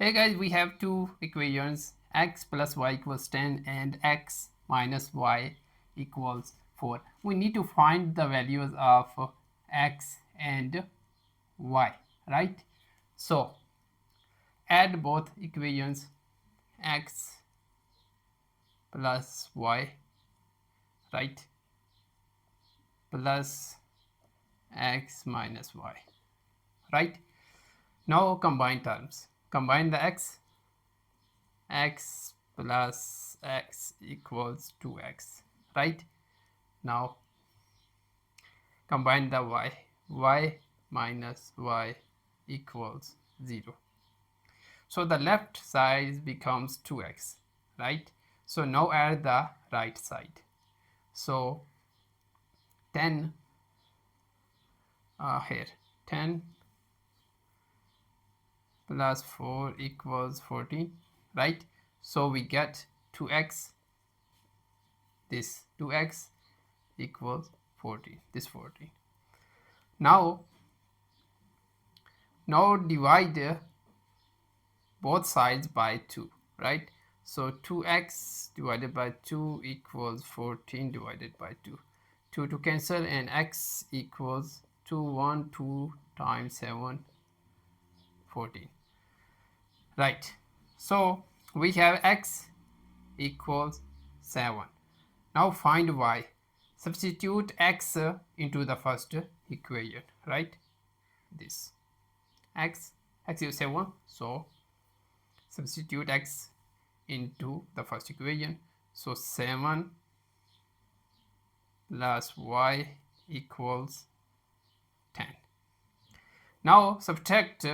Hey guys, we have two equations, x plus y equals 10 and x minus y equals 4. We need to find the values of x and y, right? So add both equations, x plus y, right, plus x minus y, right? Now combine terms. Combine the x plus x equals 2x, right? Now combine the y minus y equals 0. So the left side becomes 2x, right? So now add the right side. So 10 here, 10 plus 4 equals 14, right? So we get 2x, this 2x equals 14, this 14. Now divide both sides by 2, right? So 2x divided by 2 equals 14 divided by 2. 2 to cancel and x equals 2, 1, 2 times 7, 14. Right. So we have x equals 7. Now find y. Substitute x into the first equation, right? This x is 7, so substitute x into the first equation. So 7 plus y equals 10. Now subtract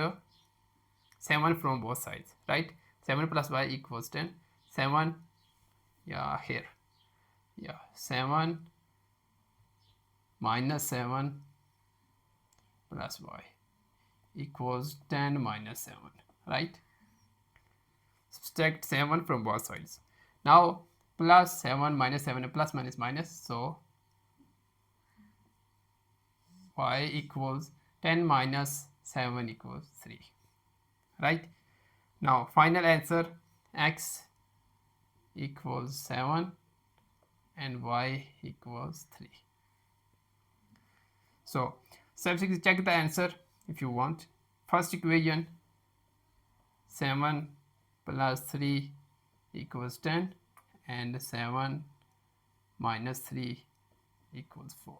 7 from both sides, right? 7 plus y equals 10. 7, here, 7 minus 7 plus y equals 10 minus 7, right? Subtract 7 from both sides. Now plus 7 minus 7, plus minus minus, so y equals 10 minus 7 equals 3, right? Now final answer, x equals 7 and y equals 3. So check the answer if you want. First equation, 7 plus 3 equals 10 and 7 minus 3 equals 4.